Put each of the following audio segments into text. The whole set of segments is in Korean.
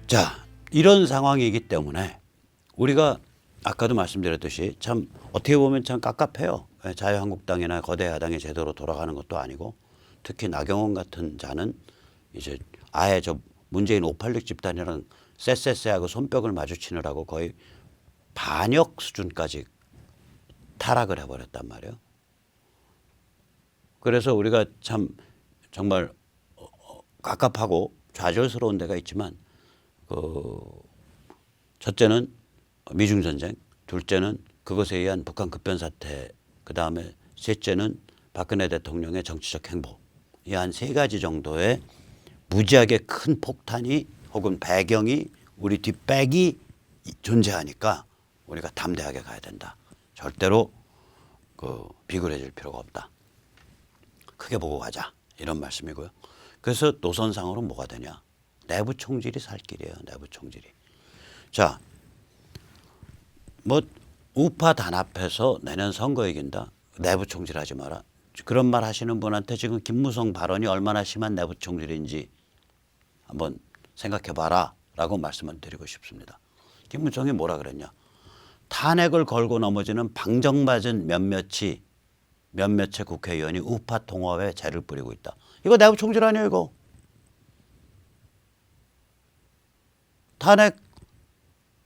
자, 이런 상황이기 때문에 우리가 아까도 말씀드렸듯이 참 어떻게 보면 참 깝깝해요. 자유한국당이나 거대 야당이 제대로 돌아가는 것도 아니고 특히 나경원 같은 자는 이제 아예 저 문재인 586 집단이랑 쎄쎄쎄하고 손뼉을 마주치느라고 거의 반역 수준까지 타락을 해버렸단 말이에요. 그래서 우리가 참 정말 갑갑하고 좌절스러운 데가 있지만 첫째는 미중 전쟁, 둘째는 그것에 의한 북한 급변 사태, 그 다음에 셋째는 박근혜 대통령의 정치적 행보. 이 한 세 가지 정도의 무지하게 큰 폭탄이 혹은 배경이 우리 뒷백이 존재하니까 우리가 담대하게 가야 된다. 절대로 비굴해질 필요가 없다. 크게 보고 가자. 이런 말씀이고요. 그래서 노선상으로 뭐가 되냐. 내부 총질이 살 길이에요. 내부 총질이. 자, 뭐 우파 단합해서 내년 선거 이긴다. 내부 총질하지 마라. 그런 말 하시는 분한테 지금 김무성 발언이 얼마나 심한 내부 총질인지 한번 생각해 봐라 라고 말씀을 드리고 싶습니다. 김무성이 뭐라 그랬냐. 탄핵을 걸고 넘어지는 방정맞은 몇몇의 국회의원이 우파 통합에 죄를 뿌리고 있다. 이거 내부 총질 아니에요 이거. 탄핵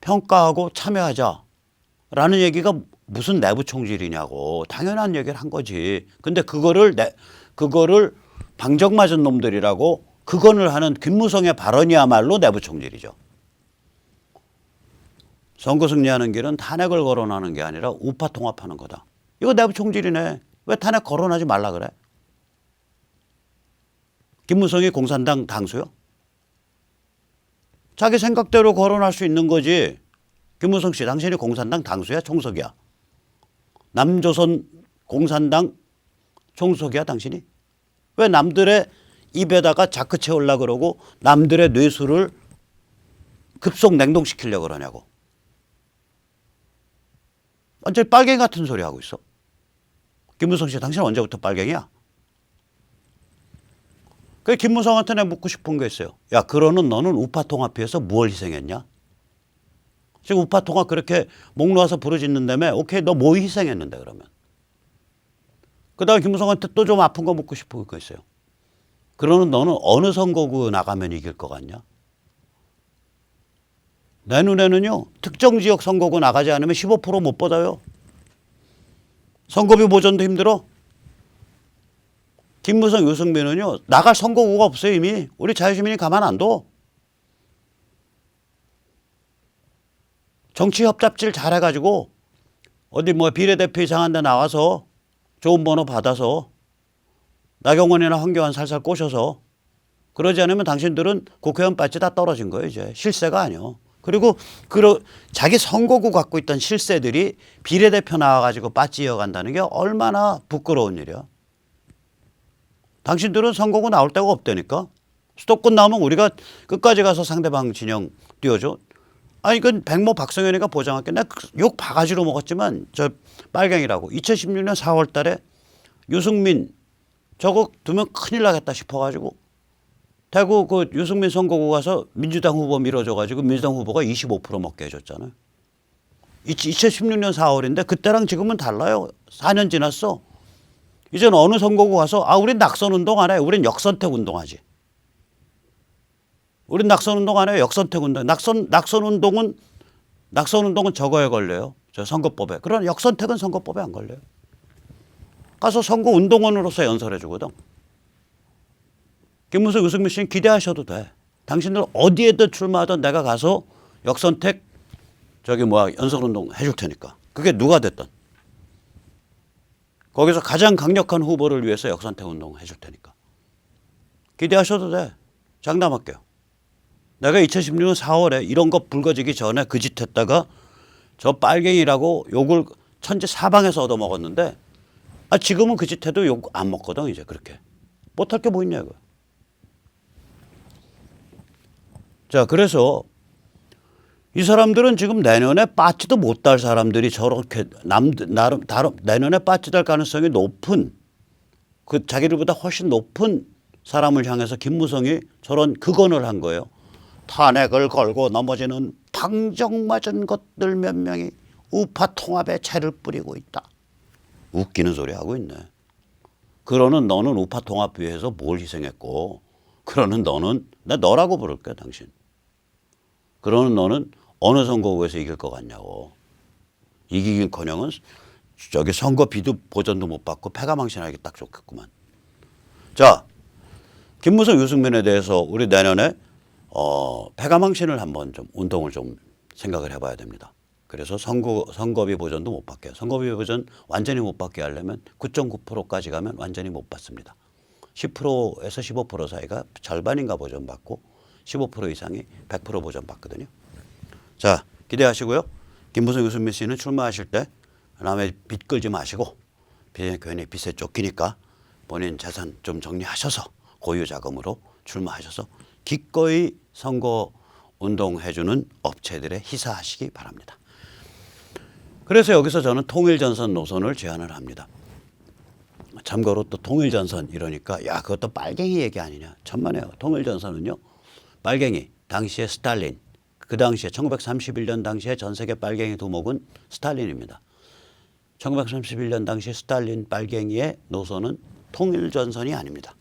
평가하고 참여하자라는 얘기가 무슨 내부 총질이냐고. 당연한 얘기를 한 거지. 근데 그거를 방정맞은 놈들이라고 극언을 하는 김무성의 발언이야말로 내부 총질이죠. 선거 승리하는 길은 탄핵을 거론하는 게 아니라 우파 통합하는 거다. 이거 내부 총질이네. 왜 탄핵 거론하지 말라 그래? 김무성이 공산당 당수요? 자기 생각대로 거론할 수 있는 거지. 김무성 씨, 당신이 공산당 당수야? 총석이야? 남조선 공산당 총석이야 당신이? 왜 남들의 입에다가 자크 채우려고 그러고 남들의 뇌수를 급속 냉동시키려고 그러냐고. 완전 빨갱이 같은 소리 하고 있어. 김무성 씨, 당신은 언제부터 빨갱이야? 그래서 김무성한테 내가 묻고 싶은 게 있어요. 야, 그러는 너는 우파 통합 위해서 뭘 희생했냐? 지금 우파 통합 그렇게 목 놓아서 부르짖는다며. 오케이, 너 뭐 희생했는데 그러면? 그다음에 김무성한테 또 좀 아픈 거 묻고 싶은 거 있어요. 그러는 너는 어느 선거구 나가면 이길 것 같냐? 내 눈에는요, 특정 지역 선거구 나가지 않으면 15% 못 받아요. 선거비 보전도 힘들어. 김무성, 유승민은요, 나갈 선거구가 없어요, 이미. 우리 자유시민이 가만 안 둬. 정치 협잡질 잘해가지고 어디 뭐 비례대표 이상한 데 나와서 좋은 번호 받아서 나경원이나 황교안 살살 꼬셔서 그러지 않으면 당신들은 국회의원 배지 다 떨어진 거예요, 이제. 실세가 아니요. 그리고 자기 선거구 갖고 있던 실세들이 비례대표 나와가지고 배지 이어간다는 게 얼마나 부끄러운 일이야. 당신들은 선거구 나올 데가 없다니까. 수도권 나오면 우리가 끝까지 가서 상대방 진영 띄워줘. 아니, 그 백모 박성현이가 보장할게. 내가 욕 바가지로 먹었지만 저 빨갱이라고. 2016년 4월 달에 유승민 저거 두면 큰일 나겠다 싶어가지고 대구 그 유승민 선거구 가서 민주당 후보 밀어줘가지고 민주당 후보가 25% 먹게 해줬잖아요. 2016년 4월인데 그때랑 지금은 달라요. 4년 지났어. 이제는 어느 선거구 가서 우린 낙선 운동 안 해. 우린 역선택 운동하지. 우린 낙선 운동 안 해요. 역선택 운동. 낙선 운동은 저거에 걸려요. 저 선거법에. 그러나 역선택은 선거법에 안 걸려요. 가서 선거 운동원으로서 연설해 주거든. 김무성, 유승민 씨는 기대하셔도 돼. 당신들 어디에든 출마하든 내가 가서 역선택 연설 운동 해줄 테니까. 그게 누가 됐든. 거기서 가장 강력한 후보를 위해서 역선택 운동 해줄 테니까. 기대하셔도 돼. 장담할게요. 내가 2016년 4월에 이런 거 불거지기 전에 그 짓 했다가 저 빨갱이라고 욕을 천지 사방에서 얻어먹었는데 지금은 그 짓 해도 욕 안 먹거든 이제 그렇게. 못할 게 뭐 있냐 이거. 자, 그래서 이 사람들은 지금 내년에 빠지도 못 달 사람들이 저렇게 내년에 빠지 달 가능성이 높은 그 자기들보다 훨씬 높은 사람을 향해서 김무성이 저런 극언을 한 거예요. 탄핵을 걸고 넘어지는 방정맞은 것들 몇 명이 우파 통합에 채를 뿌리고 있다. 웃기는 소리 하고 있네. 그러는 너는 우파 통합 위해서 뭘 희생했고, 그러는 너는, 나 너라고 부를게 당신. 그러는 너는 어느 선거구에서 이길 것 같냐고. 이기긴커녕은 저기 선거비도 보전도 못 받고 패가망신하기 딱 좋겠구만. 자, 김무성 유승민에 대해서 우리 내년에 패가망신을 한번 좀 운동을 좀 생각을 해봐야 됩니다. 그래서 선거비 보전도 못 받게. 선거비 보전 완전히 못 받게 하려면 9.9%까지 가면 완전히 못 받습니다. 10%에서 15% 사이가 절반인가 보전 받고 15% 이상이 100% 보전 받거든요. 자, 기대하시고요. 김무성 유승민 씨는 출마하실 때 남의 빚 끌지 마시고 괜히 빚에 쫓기니까 본인 재산 좀 정리하셔서 고유 자금으로 출마하셔서 기꺼이 선거 운동해주는 업체들에 희사하시기 바랍니다. 그래서 여기서 저는 통일전선 노선을 제안을 합니다. 참고로 또 통일전선 이러니까 야 그것도 빨갱이 얘기 아니냐. 천만에요. 통일전선은요. 빨갱이 당시에 스탈린 그 당시에 1931년 당시에 전 세계 빨갱이 두목은 스탈린입니다. 1931년 당시 스탈린 빨갱이의 노선은 통일전선이 아닙니다.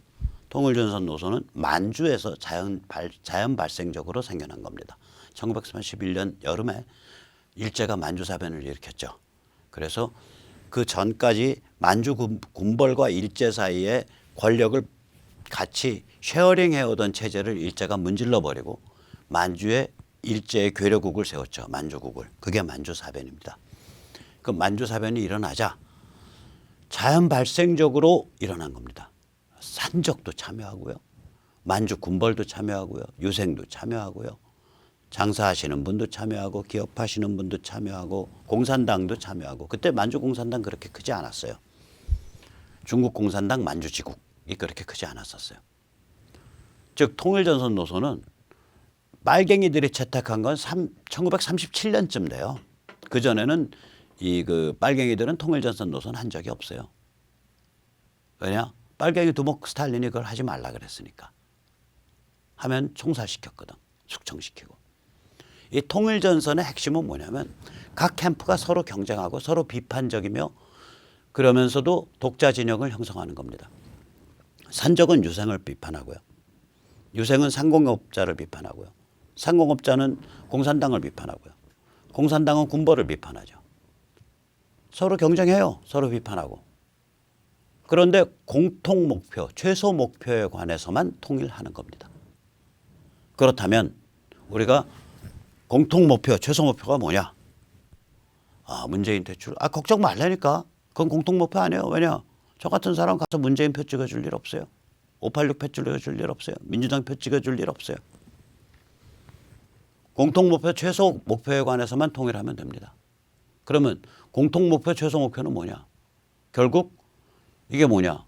통일전선 노선은 만주에서 자연 발생적으로 생겨난 겁니다. 1931년 여름에 일제가 만주사변을 일으켰죠. 그래서 그 전까지 만주 군벌과 일제 사이에 권력을 같이 쉐어링 해오던 체제를 일제가 문질러 버리고 만주에 일제의 괴뢰국을 세웠죠. 만주국을. 그게 만주사변입니다. 그 만주사변이 일어나자 자연 발생적으로 일어난 겁니다. 산적도 참여하고요. 만주 군벌도 참여하고요. 유생도 참여하고요. 장사하시는 분도 참여하고 기업하시는 분도 참여하고 공산당도 참여하고 그때 만주 공산당 그렇게 크지 않았어요. 중국 공산당 만주지국이 그렇게 크지 않았었어요. 즉 통일전선 노선은 빨갱이들이 채택한 건 1937년쯤 돼요. 그전에는 그 빨갱이들은 통일전선 노선 한 적이 없어요. 왜냐? 빨갱이 두목 스탈린이 그걸 하지 말라 그랬으니까. 하면 총살시켰거든. 숙청시키고. 이 통일전선의 핵심은 뭐냐면 각 캠프가 서로 경쟁하고 서로 비판적이며 그러면서도 독자 진영을 형성하는 겁니다. 산적은 유생을 비판하고요. 유생은 상공업자를 비판하고요. 상공업자는 공산당을 비판하고요. 공산당은 군벌을 비판하죠. 서로 경쟁해요. 서로 비판하고. 그런데 공통 목표, 최소 목표에 관해서만 통일하는 겁니다. 그렇다면 우리가 공통 목표, 최소 목표가 뭐냐? 문재인 퇴출. 걱정 말라니까. 그건 공통 목표 아니에요. 왜냐? 저 같은 사람 가서 문재인 표 찍어줄 일 없어요. 586 표 찍어줄 일 없어요. 민주당 표 찍어줄 일 없어요. 공통 목표, 최소 목표에 관해서만 통일하면 됩니다. 그러면 공통 목표, 최소 목표는 뭐냐? 결국 이게 뭐냐?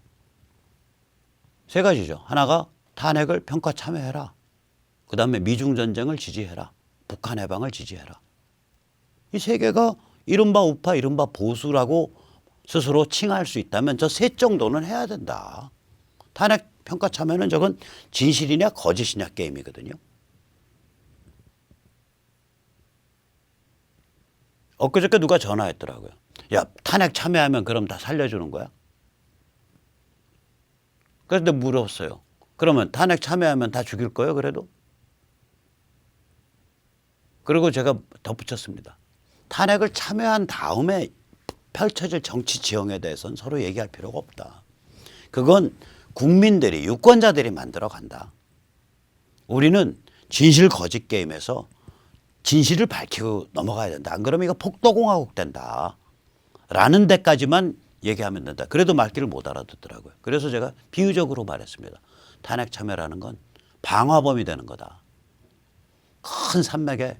세 가지죠. 하나가 탄핵을 평가 참여해라. 그 다음에 미중전쟁을 지지해라. 북한 해방을 지지해라. 이 세 개가 이른바 우파, 이른바 보수라고 스스로 칭할 수 있다면 저 셋 정도는 해야 된다. 탄핵 평가 참여는 저건 진실이냐 거짓이냐 게임이거든요. 엊그저께 누가 전화했더라고요. 야, 탄핵 참여하면 그럼 다 살려주는 거야? 그런데 물었어요. 그러면 탄핵 참여하면 다 죽일 거예요, 그래도? 그리고 제가 덧붙였습니다. 탄핵을 참여한 다음에 펼쳐질 정치 지형에 대해서는 서로 얘기할 필요가 없다. 그건 국민들이, 유권자들이 만들어 간다. 우리는 진실 거짓 게임에서 진실을 밝히고 넘어가야 된다. 안 그러면 이거 폭도공화국 된다. 라는 데까지만 얘기하면 된다. 그래도 말귀를 못 알아듣더라고요. 그래서 제가 비유적으로 말했습니다. 탄핵 참여라는 건 방화범이 되는 거다. 큰 산맥에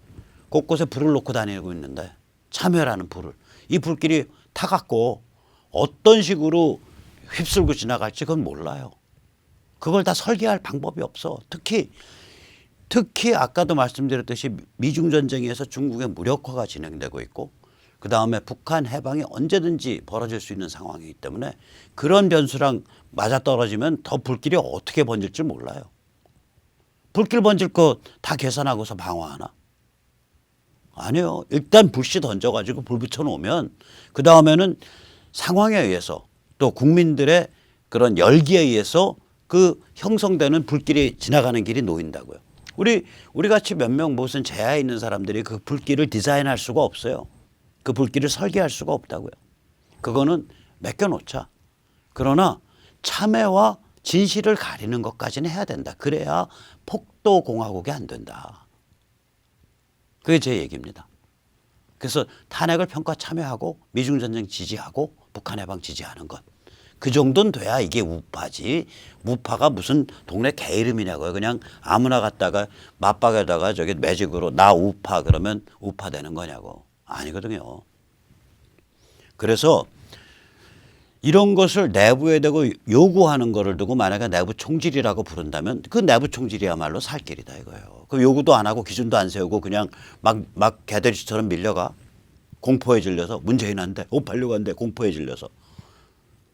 곳곳에 불을 놓고 다니고 있는데 참여라는 불을. 이 불길이 타갖고 어떤 식으로 휩쓸고 지나갈지 그건 몰라요. 그걸 다 설계할 방법이 없어. 특히 아까도 말씀드렸듯이 미중전쟁에서 중국의 무력화가 진행되고 있고 그다음에 북한 해방이 언제든지 벌어질 수 있는 상황이기 때문에 그런 변수랑 맞아떨어지면 더 불길이 어떻게 번질지 몰라요. 불길 번질 거 다 계산하고서 방어하나? 아니요. 일단 불씨 던져가지고 불 붙여놓으면 그 다음에는 상황에 의해서 또 국민들의 그런 열기에 의해서 그 형성되는 불길이 지나가는 길이 놓인다고요. 우리 같이 몇 명 무슨 제야에 있는 사람들이 그 불길을 디자인할 수가 없어요. 그 불길을 설계할 수가 없다고요. 그거는 맡겨놓자. 그러나 참회와 진실을 가리는 것까지는 해야 된다. 그래야 폭도 공화국이 안 된다. 그게 제 얘기입니다. 그래서 탄핵을 평가 참여하고 미중전쟁 지지하고 북한 해방 지지하는 것. 그 정도는 돼야 이게 우파지. 우파가 무슨 동네 개 이름이냐고요. 그냥 아무나 갖다가 맞박에다가 저기 매직으로 나 우파 그러면 우파 되는 거냐고. 아니거든요. 그래서 이런 것을 내부에 대고 요구하는 거를 두고 만약에 내부 총질이라고 부른다면 그 내부 총질이야말로 살 길이다 이거예요. 그 요구도 안 하고 기준도 안 세우고 그냥 막 개돼지처럼 밀려가. 공포에 질려서 문재인한테 586한테 공포에 질려서.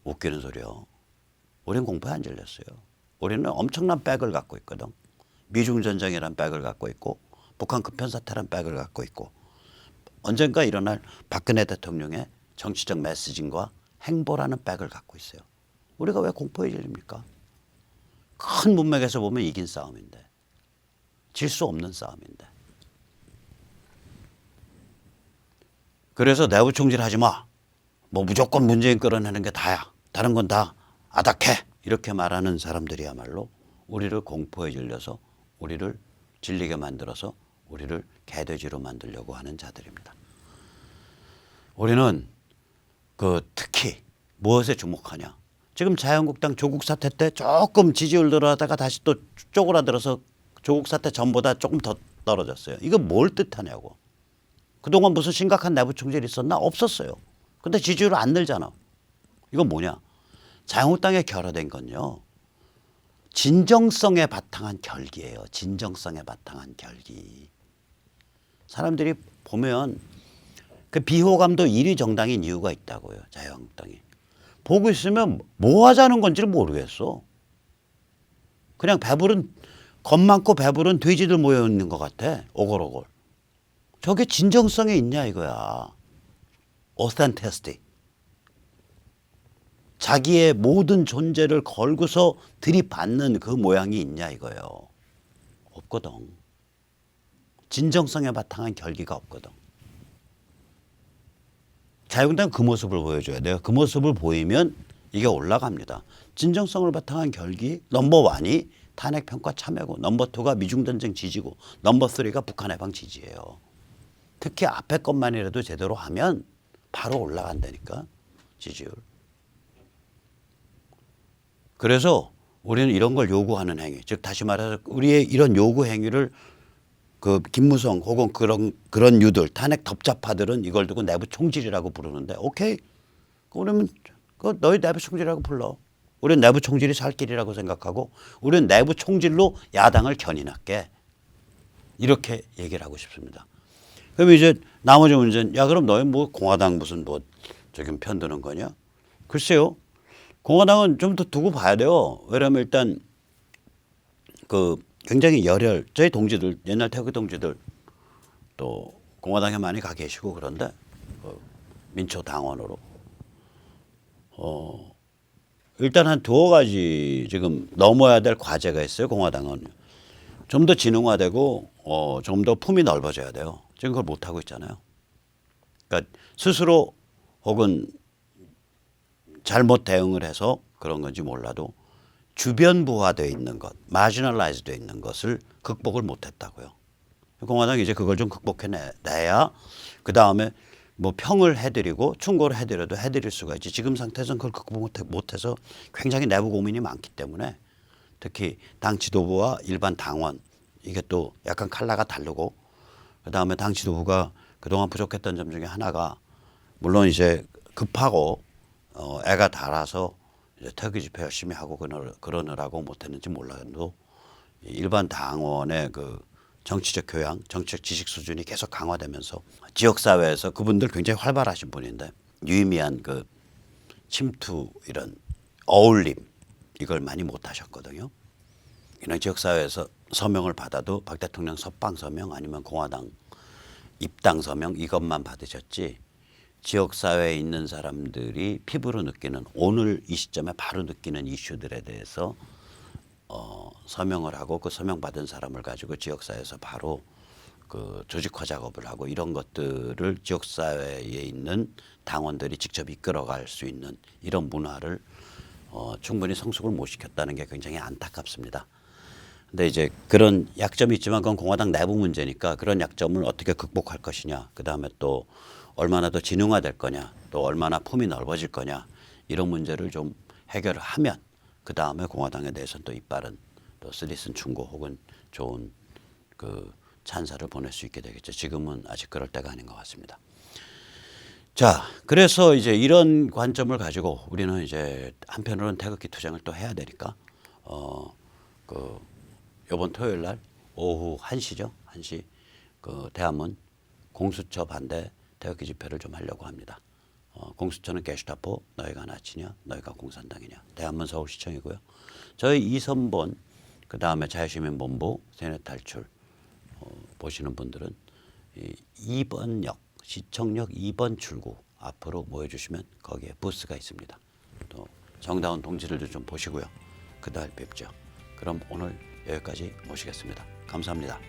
웃기는 소리요. 우리는 공포에 안 질렸어요. 우리는 엄청난 백을 갖고 있거든. 미중전쟁이란 백을 갖고 있고 북한 급변사태란 백을 갖고 있고 언젠가 일어날 박근혜 대통령의 정치적 메시징과 행보라는 백을 갖고 있어요. 우리가 왜 공포에 질립니까? 큰 문맥에서 보면 이긴 싸움인데 질 수 없는 싸움인데. 그래서 내부 총질하지 마. 뭐 무조건 문재인 끌어내는 게 다야. 다른 건 다 아닥해. 이렇게 말하는 사람들이야말로 우리를 공포에 질려서 우리를 질리게 만들어서 우리를 개돼지로 만들려고 하는 자들입니다. 우리는 특히 무엇에 주목하냐. 지금 자유한국당 조국 사태 때 조금 지지율 늘어나다가 다시 또 쪼그라들어서 조국 사태 전보다 조금 더 떨어졌어요. 이거 뭘 뜻하냐고. 그동안 무슨 심각한 내부 총질이 있었나? 없었어요. 근데 지지율 안 늘잖아. 이건 뭐냐. 자유한국당에 결여된 건요. 진정성에 바탕한 결기예요. 진정성에 바탕한 결기. 사람들이 보면 그 비호감도 1위 정당인 이유가 있다고요. 자유한국당이. 보고 있으면 뭐 하자는 건지를 모르겠어. 그냥 겁 많고 배부른 돼지들 모여 있는 것 같아. 오골오골. 저게 진정성에 있냐 이거야. authenticity. 자기의 모든 존재를 걸고서 들이받는 그 모양이 있냐 이거예요. 없거든. 진정성에 바탕한 결기가 없거든. 자유한국당은 그 모습을 보여줘야 돼요. 그 모습을 보이면 이게 올라갑니다. 진정성을 바탕한 결기 넘버 1이 탄핵평가 참여고 넘버 2가 미중전쟁 지지고 넘버 3가 북한 해방 지지예요. 특히 앞에 것만이라도 제대로 하면 바로 올라간다니까 지지율. 그래서 우리는 이런 걸 요구하는 행위, 즉 다시 말해서 우리의 이런 요구 행위를 그 김무성 혹은 그런 유들 탄핵 덮잡파들은 이걸 두고 내부 총질이라고 부르는데 오케이. 그러면 너희 내부 총질이라고 불러. 우리는 내부 총질이 살 길이라고 생각하고 우리는 내부 총질로 야당을 견인할게. 이렇게 얘기를 하고 싶습니다. 그럼 이제 나머지 문제는 그럼 너희 뭐 공화당 무슨 뭐 저기 편드는 거냐? 글쎄요. 공화당은 좀 더 두고 봐야 돼요. 왜냐하면 일단 굉장히 저희 동지들 옛날 태극 동지들 또 공화당에 많이 가 계시고 그런데 민초 당원으로 일단 한 두어 가지 지금 넘어야 될 과제가 있어요. 공화당은 좀 더 지능화되고 좀 더 품이 넓어져야 돼요. 지금 그걸 못 하고 있잖아요. 그러니까 스스로 혹은 잘못 대응을 해서 그런 건지 몰라도 주변부화되어 있는 것, 마지널라이즈 되어 있는 것을 극복을 못했다고요. 공화당이 이제 그걸 좀 극복해내야 그 다음에 뭐 평을 해드리고 충고를 해드려도 해드릴 수가 있지. 지금 상태에서는 그걸 극복 못해서 굉장히 내부 고민이 많기 때문에 특히 당 지도부와 일반 당원 이게 또 약간 컬러가 다르고 그 다음에 당 지도부가 그동안 부족했던 점 중에 하나가 물론 이제 급하고 애가 달아서 이제 태극기 집회 열심히 하고 그러느라고 못했는지 몰라도 일반 당원의 그 정치적 교양, 정치적 지식 수준이 계속 강화되면서 지역사회에서 그분들 굉장히 활발하신 분인데 유의미한 그 침투 이런 어울림 이걸 많이 못하셨거든요. 그냥 지역사회에서 서명을 받아도 박 대통령 석방 서명 아니면 공화당 입당 서명 이것만 받으셨지 지역사회에 있는 사람들이 피부로 느끼는 오늘 이 시점에 바로 느끼는 이슈들에 대해서 서명을 하고 그 서명 받은 사람을 가지고 지역사회에서 바로 그 조직화 작업을 하고 이런 것들을 지역사회에 있는 당원들이 직접 이끌어갈 수 있는 이런 문화를 충분히 성숙을 못 시켰다는 게 굉장히 안타깝습니다. 근데 이제 그런 약점이 있지만 그건 공화당 내부 문제니까 그런 약점을 어떻게 극복할 것이냐, 그 다음에 또 얼마나 더 진흥화될 거냐, 또 얼마나 품이 넓어질 거냐 이런 문제를 좀 해결을 하면 그 다음에 공화당에 대해서는 또 이빠른 또 쓰리슨 충고 혹은 좋은 그 찬사를 보낼 수 있게 되겠죠. 지금은 아직 그럴 때가 아닌 것 같습니다. 자, 그래서 이제 이런 관점을 가지고 우리는 이제 한편으로는 태극기 투쟁을 또 해야 되니까 그 이번 토요일 날 오후 1시죠. 1시 그 대한문 공수처 반대 태극기 집회를 좀 하려고 합니다. 공수처는 게슈타포, 너희가 나치냐, 너희가 공산당이냐. 대한문 서울시청이고요. 저희 이선본, 그 다음에 자유시민본부, 세뇌탈출 보시는 분들은 2번역, 시청역 2번 출구 앞으로 모여주시면 거기에 부스가 있습니다. 또 정다운 동지들도 좀 보시고요. 그달 뵙죠. 그럼 오늘 여기까지 모시겠습니다. 감사합니다.